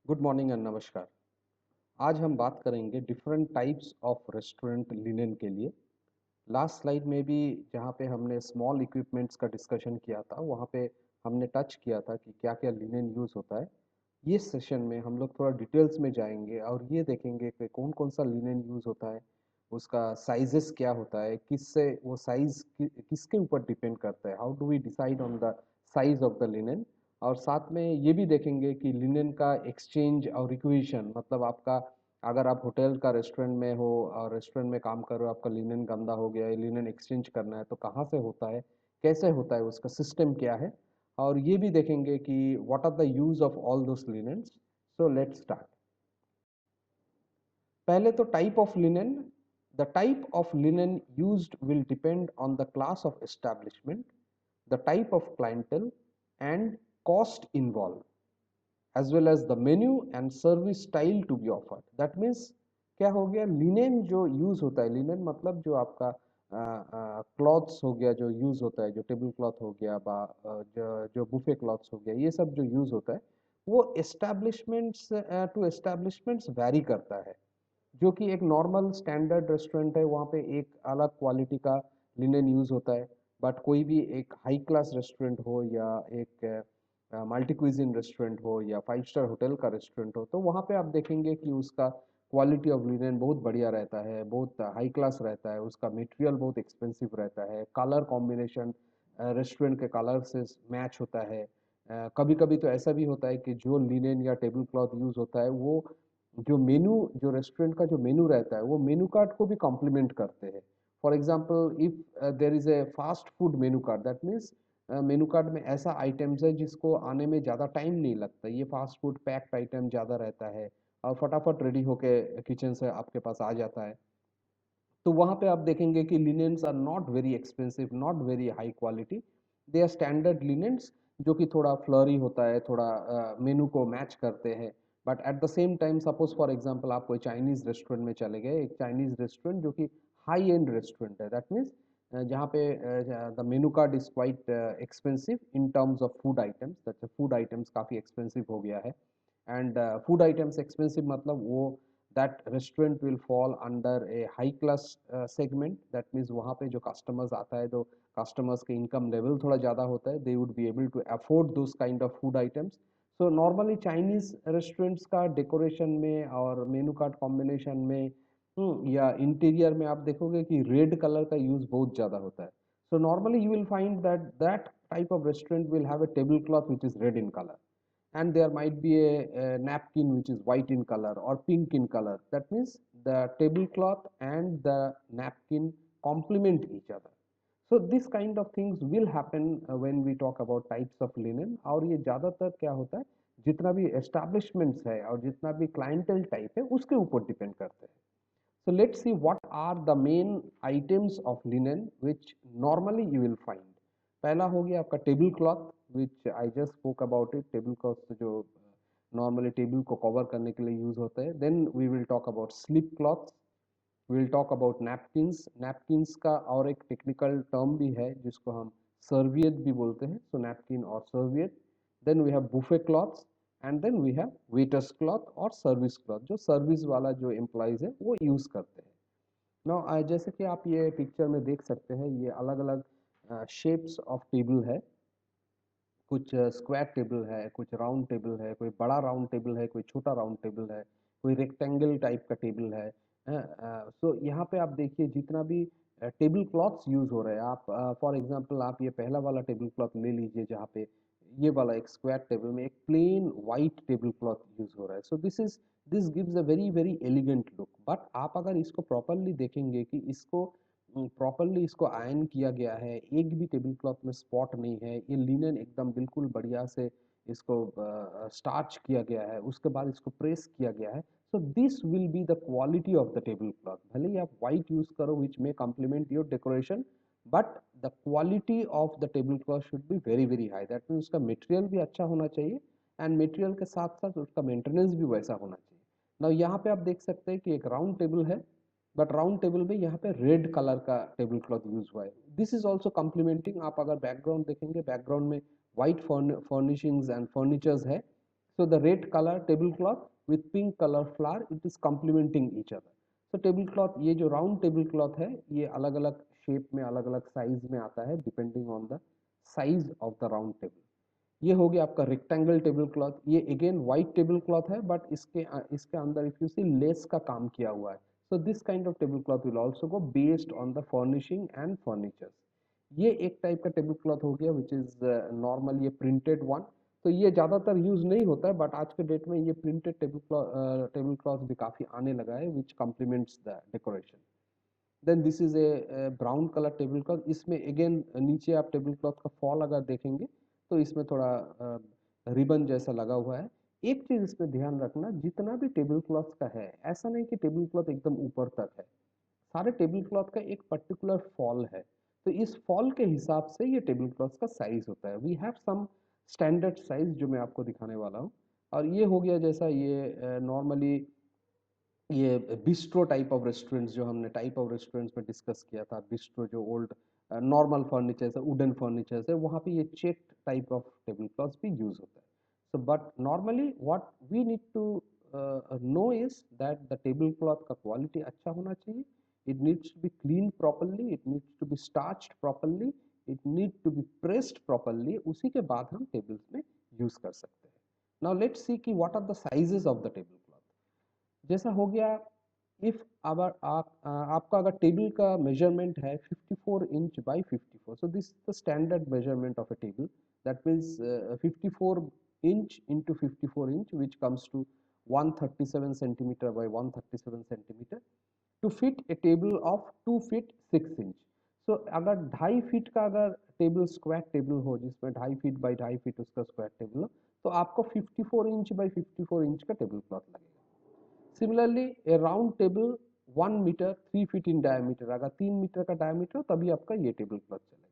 Good morning and नमस्कार। आज हम बात करेंगे different types of restaurant linen के लिए। लास्ट स्लाइड में भी जहाँ पे हमने स्मॉल इक्विपमेंट्स का डिस्कशन किया था वहाँ पे हमने टच किया था कि क्या क्या लिनेन यूज़ होता है। ये सेशन में हम लोग थोड़ा डिटेल्स में जाएंगे और ये देखेंगे कि कौन कौन सा लिनेन यूज़ होता है, उसका साइजेस क्या होता है, किससे वो साइज किसके ऊपर डिपेंड करता है, how do we decide on the size of the linen. और साथ में ये भी देखेंगे कि लिनेन का एक्सचेंज और रिक्विजिशन, मतलब आपका अगर आप होटल का रेस्टोरेंट में हो और रेस्टोरेंट में काम कर रहे हो, आपका लिनेन गंदा हो गया है, लिनेन एक्सचेंज करना है तो कहाँ से होता है, कैसे होता है, उसका सिस्टम क्या है। और ये भी देखेंगे कि what are the use of all those linens. So let's start. पहले तो type of linen. The type of linen used will depend on the class of establishment, the type of clientele and cost involve, as well as the menu and service style to be offered. That means क्या हो गया, linen जो use होता है, linen मतलब जो आपका clothes हो गया जो यूज होता है, जो टेबल क्लॉथ हो गया बा जो बुफे क्लॉथ्स हो गया, ये सब जो यूज होता है वो एस्टैब्लिशमेंट्स टू एस्टैब्लिशमेंट्स वैरी करता है। जो कि एक नॉर्मल स्टैंडर्ड रेस्टोरेंट है वहाँ पे एक अलग क्वालिटी का लिनेन यूज होता है, बट कोई भी एक हाई क्लास रेस्टोरेंट हो या एक मल्टी क्विजिन रेस्टोरेंट हो या 5 स्टार होटल का रेस्टोरेंट हो तो वहाँ पे आप देखेंगे कि उसका क्वालिटी ऑफ लिनेन बहुत बढ़िया रहता है, बहुत हाई क्लास रहता है, उसका मटेरियल बहुत एक्सपेंसिव रहता है, कलर कॉम्बिनेशन रेस्टोरेंट के कलर से मैच होता है। कभी कभी तो ऐसा भी होता है कि जो लिनेन या टेबल क्लॉथ यूज होता है वो जो मेनू, जो रेस्टोरेंट का जो मेनू रहता है वो मेनू कार्ड को भी कॉम्प्लीमेंट करते हैं। For example if there is a fast food menu card, that means menu card में ऐसा आइटम्स है जिसको आने में ज़्यादा टाइम नहीं लगता, ये फास्ट फूड पैक्ड आइटम ज़्यादा रहता है और फटाफट रेडी होके किचन से आपके पास आ जाता है। तो वहाँ पे आप देखेंगे कि linens are not very expensive, not very high quality, they are standard linens जो कि थोड़ा फ्लरी होता है, थोड़ा मेनू को मैच करते हैं। But at the same time suppose for example आप कोई चाइनीज़ रेस्टोरेंट में चले गए, एक चाइनीज़ रेस्टोरेंट जो कि हाई एंड रेस्टोरेंट है, दैट मीन्स जहाँ पे the menu card is quite expensive in terms of food items, that food items काफ़ी एक्सपेंसिव हो गया है। एंड फूड आइटम्स एक्सपेंसिव मतलब वो that restaurant will fall under a high class segment, that means वहाँ पे जो customers आता है तो customers के income level थोड़ा ज़्यादा होता है, they would be able to afford those kind of food items. So normally Chinese restaurants का decoration में और menu card combination में या इंटीरियर में आप देखोगे कि रेड कलर का यूज बहुत ज़्यादा होता है। So normally you will find that that type of restaurant will have a tablecloth which is red in color, and there might be a napkin which is white in color or pink in color. That means the tablecloth and the napkin complement each other. So this kind of things will happen when we talk about types of linen, और ये ज़्यादातर क्या होता है, जितना भी establishments है और जितना भी clientele type है उसके ऊपर डिपेंड करते हैं। So let's see what are the main items of linen which normally you will find. पहला हो गया आपका tablecloth, which I just spoke about it, tablecloth जो नॉर्मली टेबल को कवर करने के लिए यूज होते हैं। Then we will talk about slip cloth, we will talk about napkins. Napkins का और एक टेक्निकल टर्म भी है जिसको हम सर्वियत भी बोलते हैं, सो नैपकिन और serviette. Then we have buffet cloths and then we have waiters cloth और सर्विस क्लॉथ, जो सर्विस वाला जो एम्प्लॉयज है वो यूज करते हैं। नाउ जैसे कि आप ये पिक्चर में देख सकते हैं, ये अलग अलग शेप्स ऑफ टेबल है। कुछ स्क्वायर टेबल है, कुछ राउंड टेबल है, कोई बड़ा राउंड टेबल है, कोई छोटा राउंड टेबल है, कोई रेक्टेंगल टाइप का टेबल है। सो यहाँ पे आप देखिए जितना भी टेबल क्लॉथ्स यूज हो रहे हैं, आप फॉर एग्जांपल आप ये पहला वाला टेबल क्लॉथ ले लीजिए जहाँ पे ये वाला एक स्क्वायर टेबल में एक plain white table cloth use हो रहा है। So this gives a very very elegant look. But आप अगर इसको प्रॉपरली देखेंगे कि इसको प्रॉपरली इसको आयन किया गया है, एक भी टेबल क्लॉथ में स्पॉट नहीं है, ये लिनन एकदम बिल्कुल बढ़िया से इसको स्टार्च किया गया है, उसके बाद इसको प्रेस किया गया है। So this will be the quality of the tablecloth. भले ही आप वाइट यूज करो which may complement your decoration, but the quality of the tablecloth should be very very high. That mean उसका material भी अच्छा होना चाहिए and material के साथ साथ उसका मेंटेनेंस भी वैसा होना चाहिए। ना यहाँ पे आप देख सकते हैं कि एक राउंड टेबल है, बट राउंड टेबल में यहाँ पे रेड कलर का टेबल क्लॉथ यूज हुआ है। This is also complementing. आप अगर बैकग्राउंड देखेंगे, बैकग्राउंड में वाइट फर्निशिंग्स एंड फर्नीचर्स है। So the red color tablecloth with pink color flower, it is complementing each other. So tablecloth, ये जो round tablecloth है, ये अलग अलग शेप में अलग अलग साइज में आता है depending on the size of the round table. ये हो गया आपका रेक्टेंगल टेबल क्लॉथ. ये अगेन व्हाइट टेबल क्लॉथ है बट इसके अंदर इफ यू सी लेस का काम किया हुआ है. So this kind of table cloth will also go based on the furnishing and furnitures. ये एक टाइप का टेबल क्लॉथ हो गया विच इज नॉर्मल, ये प्रिंटेड वन. तो ये ज़्यादातर यूज नहीं होता है बट आज के डेट में ये प्रिंटेड टेबल क्लॉथ भी काफ़ी आने लगा है which complements the decoration. Then this is a brown colour tablecloth. इसमें अगेन नीचे आप टेबल क्लॉथ का फॉल अगर देखेंगे तो इसमें थोड़ा रिबन जैसा लगा हुआ है. एक चीज इसमें ध्यान रखना, जितना भी टेबल क्लॉथ का है ऐसा नहीं कि टेबल क्लॉथ एकदम ऊपर तक है. सारे टेबल क्लॉथ का एक पर्टिकुलर फॉल है. तो इस फॉल के हिसाब से ये टेबल क्लॉथ का साइज होता है. We have some standard size जो मैं आपको दिखाने वाला हूँ. और ये हो गया जैसा ये नॉर्मली ये बिस्ट्रो टाइप ऑफ रेस्टोरेंट्स जो हमने टाइप ऑफ रेस्टोरेंट्स में डिस्कस किया था. बिस्ट्रो जो ओल्ड नॉर्मल फर्नीचर्स है, वुडन फर्नीचर्स है, वहाँ पे ये checked type of tablecloths भी यूज होता है. So but normally what we need to know is that the tablecloth का क्वालिटी अच्छा होना चाहिए. It needs to be clean properly, it needs to be starched properly, it need to be pressed properly. उसी के बाद हम tables में use कर सकते हैं. नाउ लेट्स सी कि what are the sizes of the tablecloth. जैसा हो गया, इफ अगर आपका अगर टेबल का मेजरमेंट है 54 inch by 54, so this the standard measurement of a table. That means 54 inch into 54 inch which comes to 137 centimetre by 137 centimetre to fit a table of 2 feet 6 inch. So अगर 2.5 feet का अगर table square table हो जिसमें 2.5 feet by 2.5 feet उसका square table हो, तो आपको 54 inch by 54 inch का टेबल क्लॉथ लगेगा. Similarly, a round table 1 metre 3 feet in diameter, अगर 3 मीटर का डायमीटर तभी आपका ये टेबल क्लॉथ चलेगा.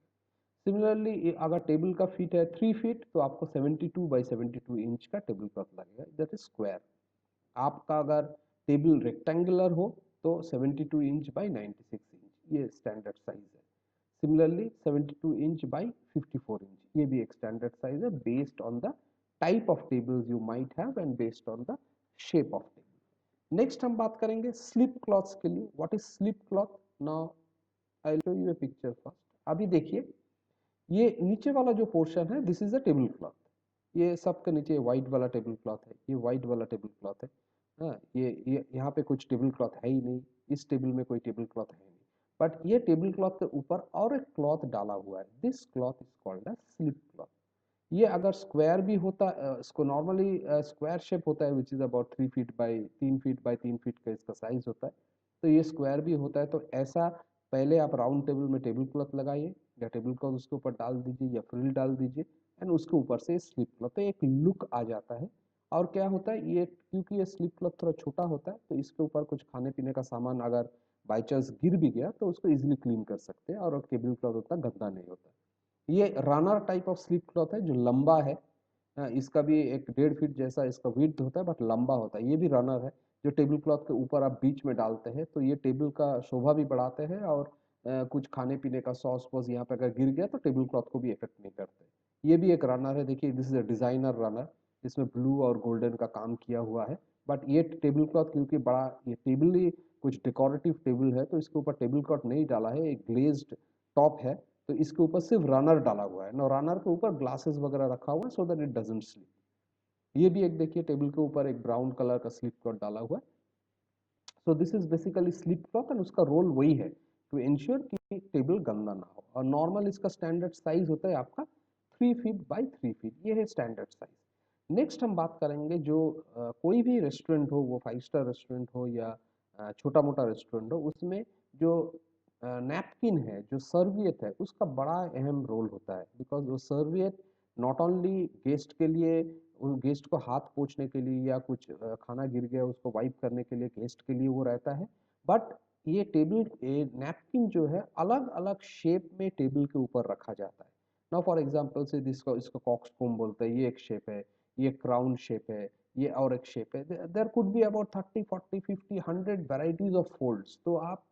सिमिलरली अगर टेबल का फीट है 3 फीट तो आपको 72 बाई 72 इंच का टेबल क्लॉथ लगेगा, दैट इज स्क्वायर. आपका अगर टेबल रेक्टेंगुलर हो तो 72 इंच बाई 96 इंच, ये स्टैंडर्ड साइज है. सिमिलरली 72 इंच बाई 54 इंच, ये भी एक स्टैंडर्ड साइज है based on the type of tables you might have and based on the shape of table. Next हम बात करेंगे स्लिप क्लॉथ्स के लिए. What is slip cloth? Now I will show U A picture first. अभी देखिए, ये नीचे वाला जो पोर्शन है this is a table cloth. ये सबके नीचे व्हाइट वाला टेबल क्लॉथ है, ये व्हाइट वाला टेबल क्लॉथ है. हाँ, ये यहाँ पे कुछ टेबल क्लॉथ है ही नहीं, इस टेबल में कोई टेबल क्लॉथ है नहीं. बट ये टेबल क्लॉथ के ऊपर और एक क्लॉथ डाला हुआ है. This cloth is called a slip cloth. ये अगर स्क्वायर भी होता, इसको नॉर्मली स्क्वायर शेप होता है which is about 3 feet by 3 feet by 3 feet का इसका साइज होता है. तो ये स्क्वायर भी होता है. तो ऐसा पहले आप राउंड टेबल में टेबल क्लॉथ लगाइए या टेबल क्लॉथ उसके ऊपर डाल दीजिए या फ्रिल डाल दीजिए एंड उसके ऊपर से स्लिप क्लॉथ, तो एक लुक आ जाता है. और क्या होता है, ये क्योंकि ये स्लिप क्लॉथ थोड़ा छोटा होता है तो इसके ऊपर कुछ खाने पीने का सामान अगर बाई चांस गिर भी गया तो उसको इजिली क्लीन कर सकते हैं और टेबल क्लॉथ उतना गंदा नहीं होता. ये runner type of slip cloth है जो लंबा है. इसका भी एक 1.5 फीट जैसा इसका विड्थ होता है बट लंबा होता है. ये भी रनर है जो टेबल क्लॉथ के ऊपर आप बीच में डालते हैं तो ये टेबल का शोभा भी बढ़ाते हैं और कुछ खाने पीने का सॉस वॉस यहाँ पे अगर गिर गया तो टेबल क्लॉथ को भी इफेक्ट नहीं करते. ये भी एक रनर है. देखिए this is a designer runner, इसमें ब्लू और गोल्डन का काम किया हुआ है. बट ये टेबल क्लॉथ क्योंकि बड़ा, ये टेबल ही कुछ डेकोरेटिव टेबल है तो इसके ऊपर टेबल क्लॉथ नहीं डाला है, एक ग्लेज्ड टॉप है. तो इसके ऊपर सिर्फ रनर डाला हुआ है ना, रनर के ऊपर ग्लासेस वगैरह रखा हुआ है so that it doesn't slip. ये भी एक देखिए टेबल के ऊपर एक ब्राउन कलर का स्लिप क्लॉथ डाला हुआ है. So this is basically slip cloth and उसका रोल वही है टू इंश्योर कि टेबल गंदा ना हो. और नॉर्मल इसका स्टैंडर्ड साइज होता है आपका 3 फीट बाई 3 फीट, ये है स्टैंडर्ड साइज. नेक्स्ट हम बात करेंगे जो कोई भी रेस्टोरेंट हो, वो 5 स्टार रेस्टोरेंट हो या छोटा मोटा रेस्टोरेंट हो, उसमें जो नैपकिन है, जो सर्वियत है, उसका बड़ा अहम रोल होता है. बिकॉज वो सर्वियत नॉट ओनली गेस्ट के लिए, उस गेस्ट को हाथ पोंछने के लिए या कुछ खाना गिर गया उसको वाइप करने के लिए गेस्ट के लिए वो रहता है. बट ये टेबल नैपकिन जो है अलग अलग शेप में टेबल के ऊपर रखा जाता है. नाउ फॉर एग्जांपल से इसको इसको कॉक्सकोम बोलते हैं, ये एक शेप है, ये क्राउन शेप है, ये और एक शेप है. There could be about 30 40 50 100 varieties of folds. तो आप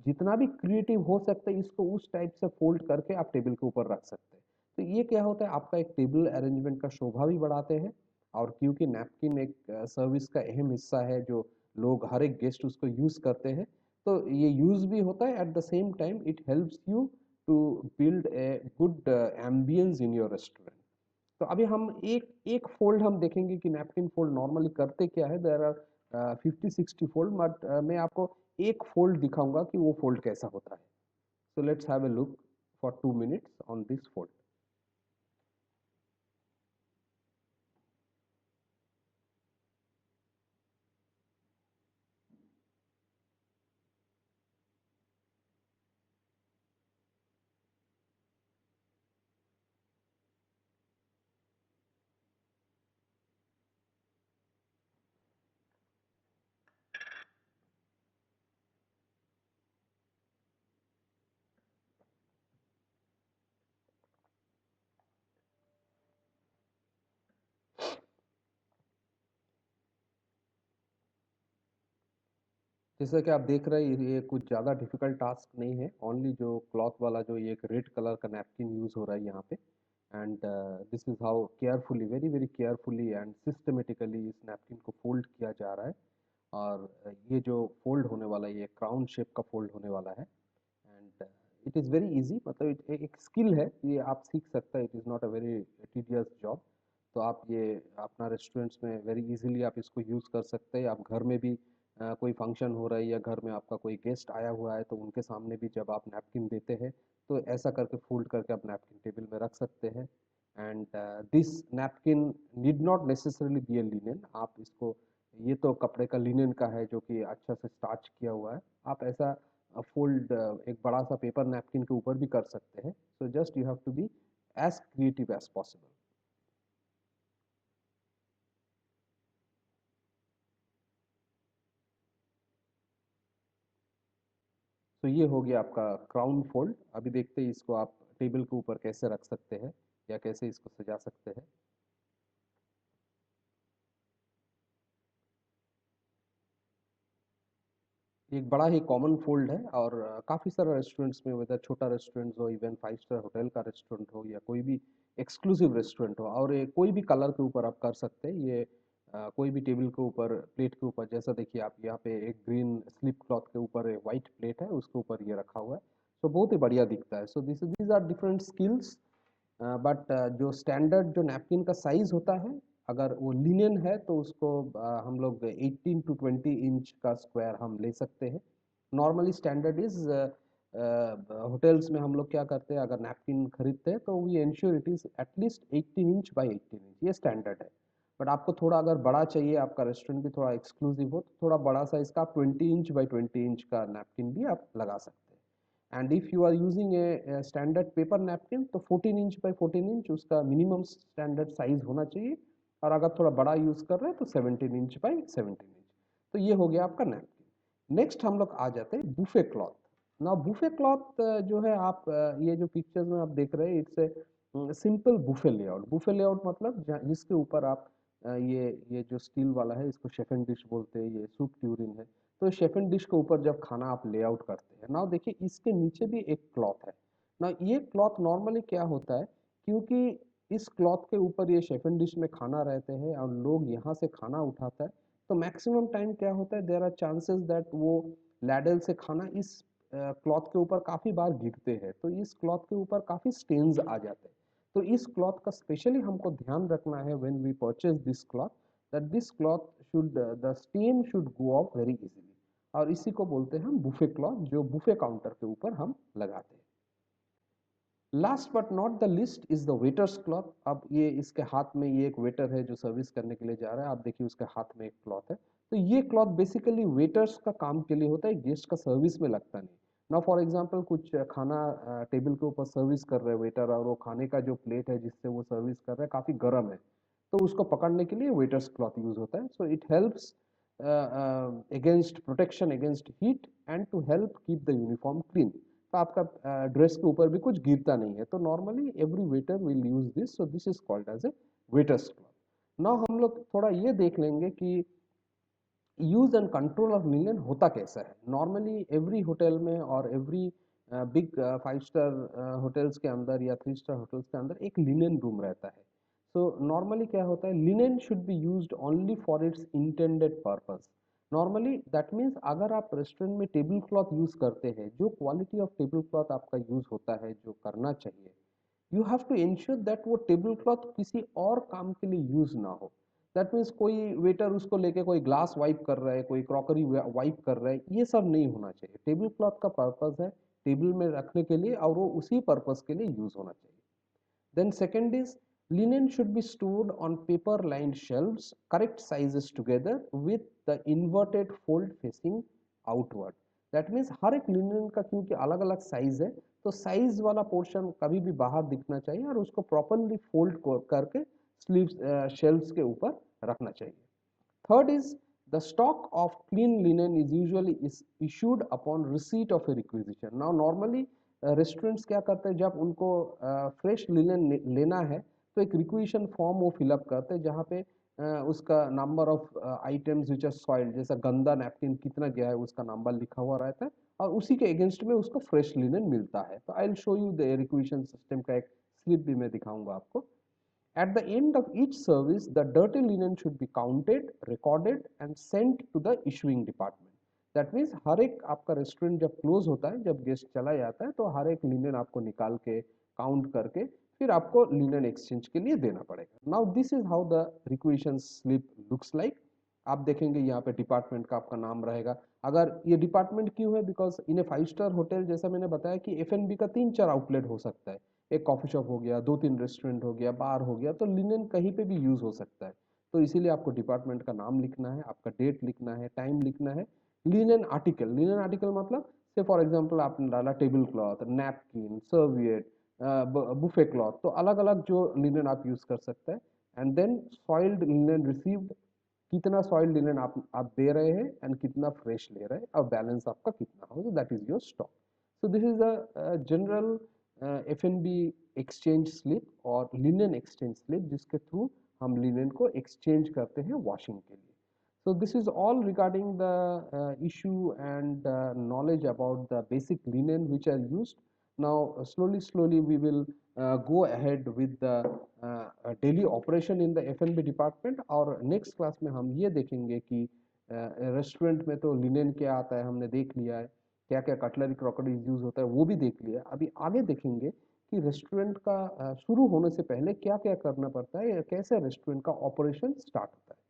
जितना भी क्रिएटिव हो सकते हैं इसको उस टाइप से फोल्ड करके आप टेबल के ऊपर रख सकते हैं. तो ये क्या होता है, आपका एक टेबल अरेंजमेंट का शोभा भी बढ़ाते हैं और क्योंकि नैपकिन एक सर्विस का अहम हिस्सा है, जो लोग हर एक गेस्ट उसको यूज़ करते हैं, तो ये यूज़ भी होता है। At the same time it helps you to build a good ambience in your restaurant. तो अभी हम एक एक फोल्ड हम देखेंगे कि नैपकिन फोल्ड नॉर्मली करते क्या है। देयर आर 50-60 फोल्ड, बट मैं आपको एक फोल्ड दिखाऊंगा कि वो फोल्ड कैसा होता है। So let's have a look for 2 minutes on this fold. जैसा कि आप देख रहे हैं, ये कुछ ज़्यादा डिफिकल्ट टास्क नहीं है। ओनली जो क्लॉथ वाला जो ये एक रेड कलर का नैपकिन यूज़ हो रहा है यहाँ पे, and this is how carefully, very very carefully and systematically इस नैपकिन को फोल्ड किया जा रहा है। और ये जो फोल्ड होने वाला है, ये क्राउन शेप का फोल्ड होने वाला है। And it is very easy, मतलब एक स्किल है, ये आप सीख सकते हैं। It is not a very tedious job. तो आप ये अपना रेस्टोरेंट्स में वेरी इजीली आप इसको यूज़ कर सकते हैं। आप घर में भी कोई फंक्शन हो रहा है या घर में आपका कोई गेस्ट आया हुआ है, तो उनके सामने भी जब आप नैपकिन देते हैं, तो ऐसा करके फोल्ड करके आप नैपकिन टेबल में रख सकते हैं। And this napkin need not necessarily be A linen. आप इसको, ये तो कपड़े का लिनेन का है जो कि अच्छा से स्टार्च किया हुआ है। आप ऐसा फोल्ड एक बड़ा सा पेपर नैपकिन के ऊपर भी कर सकते हैं। So just you have to be as creative as possible. तो ये हो गया आपका क्राउन फोल्ड। अभी देखते हैं इसको आप टेबल के ऊपर कैसे रख सकते हैं या कैसे इसको सजा सकते हैं। एक बड़ा ही कॉमन फोल्ड है, और काफ़ी सारे रेस्टोरेंट्स में, वेदर छोटा रेस्टोरेंट हो, इवन 5 स्टार होटल का रेस्टोरेंट हो या कोई भी एक्सक्लूसिव रेस्टोरेंट हो, और ये कोई भी कलर के ऊपर आप कर सकते हैं। ये कोई भी टेबल के ऊपर, प्लेट के ऊपर, जैसा देखिए आप यहाँ पे एक ग्रीन स्लिप क्लॉथ के ऊपर एक वाइट प्लेट है, उसके ऊपर ये रखा हुआ है। तो बहुत ही बढ़िया दिखता है। So these are different skills. But जो स्टैंडर्ड जो नैपकिन का साइज होता है, अगर वो लिनेन है तो उसको हम लोग 18 to 20 इंच का स्क्वायर हम ले सकते हैं। नॉर्मली स्टैंडर्ड इज, होटल्स में हम लोग क्या करते हैं, अगर नैपकिन खरीदते हैं तो we ensure it is at least 18 inch by 18 inch, ये स्टैंडर्ड है। बट आपको थोड़ा अगर बड़ा चाहिए, आपका रेस्टोरेंट भी थोड़ा एक्सक्लूसिव हो, तो थोड़ा बड़ा साइज का आप 20 इंच by 20 इंच का नैपकिन भी आप लगा सकते हैं। And if you are using a standard paper napkin, तो 14 इंच by 14 इंच उसका मिनिमम स्टैंडर्ड साइज होना चाहिए। और अगर थोड़ा बड़ा यूज कर रहे हैं तो 17 इंच by 17 इंच। तो ये हो गया आपका नैपकिन। नेक्स्ट हम लोग आ जाते हैं बुफे क्लॉथ। ना बुफे क्लॉथ जो है, आप ये जो पिक्चर्स में आप देख रहे हैं, it's a simple buffet layout. Buffet layout मतलब जिसके ऊपर आप ये जो स्टील वाला है, इसको शेफ एंड डिश बोलते हैं, ये सूप ट्यूरिन है। तो शेफ एंड डिश के ऊपर जब खाना आप लेआउट करते हैं ना, देखिए इसके नीचे भी एक क्लॉथ है ना। ये क्लॉथ नॉर्मली क्या होता है, क्योंकि इस क्लॉथ के ऊपर ये शेफ एंड डिश में खाना रहते हैं और लोग यहाँ से खाना उठाता है, तो मैक्सिमम टाइम क्या होता है, देयर आर चांसेस दैट वो लैडल से खाना इस क्लॉथ के ऊपर काफ़ी बार गिरते हैं, तो इस क्लॉथ के ऊपर काफ़ी स्टेन्स आ जाते हैं। तो इस क्लॉथ का स्पेशली हमको ध्यान रखना है when we purchase this cloth, that this cloth should, the stain should go off very easily. और इसी को बोलते हैं हम बुफे क्लॉथ, जो बुफे काउंटर के ऊपर हम लगाते हैं। Last but not the least is the waiter's cloth. अब ये इसके हाथ में, ये एक वेटर है जो सर्विस करने के लिए जा रहा है, आप देखिए उसके हाथ में एक क्लॉथ है। तो ये क्लॉथ बेसिकली वेटर्स का काम के लिए होता है, गेस्ट का सर्विस में लगता नहीं। ना फॉर एग्जांपल कुछ खाना टेबल के ऊपर सर्विस कर रहे हैं वेटर, और वो खाने का जो प्लेट है जिससे वो सर्विस कर रहे हैं काफ़ी गर्म है, तो उसको पकड़ने के लिए वेटर्स क्लॉथ यूज होता है। So it helps against protection against heat and to help keep the uniform clean. तो आपका ड्रेस के ऊपर भी कुछ गिरता नहीं है। तो normally every waiter will use this, so this is called as a waiters cloth. Now हम लोग थोड़ा ये देख लेंगे कि use and control of linen होता कैसा है। नॉर्मली एवरी होटल में और एवरी बिग 5 स्टार होटल्स के अंदर या 3 स्टार होटल्स के अंदर एक लिनेन रूम रहता है। सो नॉर्मली क्या होता है, linen should be used only for its intended purpose. Normally that means अगर आप रेस्टोरेंट में टेबल क्लॉथ यूज करते हैं, जो क्वालिटी ऑफ टेबल क्लॉथ आपका यूज होता है, जो करना चाहिए, you have to ensure that वो टेबल क्लॉथ किसी और काम के लिए यूज ना हो। दैट मीन्स कोई वेटर उसको लेके कोई ग्लास वाइप कर रहा है, कोई क्रॉकरी वाइप कर रहा है, ये सब नहीं होना चाहिए। टेबल क्लॉथ का पर्पस है टेबल में रखने के लिए और वो उसी पर्पस के लिए यूज होना चाहिए। Then second is, linen should be stored on paper lined shelves, correct sizes together with the inverted fold facing outward. That means हर एक लिनन का क्योंकि अलग अलग साइज है, तो साइज वाला पोर्शन कभी भी बाहर दिखना चाहिए और उसको प्रॉपरली फोल्ड करके स्लीव्स शेल्व्स के ऊपर रखना चाहिए। Third is, the stock of clean linen is usually is issued upon receipt of a requisition. Now normally restaurants क्या करते हैं, जब उनको फ्रेश लिनन लेना है तो एक रिक्वेशन फॉर्म वो फिलअप करते हैं, जहाँ पे उसका number of items which are soiled, जैसा गंदा नैपकिन कितना गया है उसका नंबर लिखा हुआ रहता है और उसी के अगेंस्ट में उसको फ्रेश लिनन मिलता है। तो I will show you the requisition system का एक स्लिप भी मैं दिखाऊंगा आपको। At the end of each service, the dirty linen should be counted, recorded and sent to the issuing department. That means हर एक आपका रेस्टोरेंट जब क्लोज होता है, जब गेस्ट चला जाता है, तो हर एक लिनन आपको निकाल के काउंट करके फिर आपको लिनन एक्सचेंज के लिए देना पड़ेगा। Now this is how the requisition slip looks like. आप देखेंगे यहाँ पे डिपार्टमेंट का आपका नाम रहेगा। अगर ये डिपार्टमेंट क्यों है, because in A 5 star hotel जैसा मैंने बताया कि F&B का 3-4 आउटलेट हो सकता है, एक कॉफी शॉप हो गया, 2-3 रेस्टोरेंट हो गया, बार हो गया, तो लिनन कहीं पे भी यूज हो सकता है। तो इसीलिए आपको डिपार्टमेंट का नाम लिखना है, आपका डेट लिखना है, टाइम लिखना है। लिनन आर्टिकल मतलब से फॉर एग्जांपल आपने डाला tablecloth, napkin, serviette, buffet cloth, तो अलग अलग जो लिनन आप यूज कर सकते हैं। And then soiled linen received, कितना सॉइल्ड लिनन आप दे रहे हैं एंड कितना फ्रेश ले रहे हैं और बैलेंस आपका कितना हो, that is your stock. So this is a general F&B exchange slip और लिनन एक्सचेंज स्लिप, जिसके थ्रू हम लिनन को एक्सचेंज करते हैं वॉशिंग के लिए। So this is all regarding the issue and knowledge about the basic linen which are used. Now slowly we will go ahead with the daily operation in the F&B department, और next class में हम ये देखेंगे कि restaurant में तो linen क्या आता है हमने देख लिया है, क्या क्या कटलरी क्रॉकरी यूज होता है वो भी देख लिया। अभी आगे देखेंगे कि रेस्टोरेंट का शुरू होने से पहले क्या क्या करना पड़ता है, कैसे रेस्टोरेंट का ऑपरेशन स्टार्ट होता है।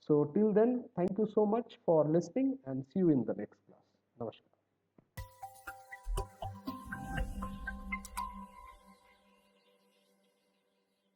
So till then, thank you so much for listening and see you in the next class. Namaskar.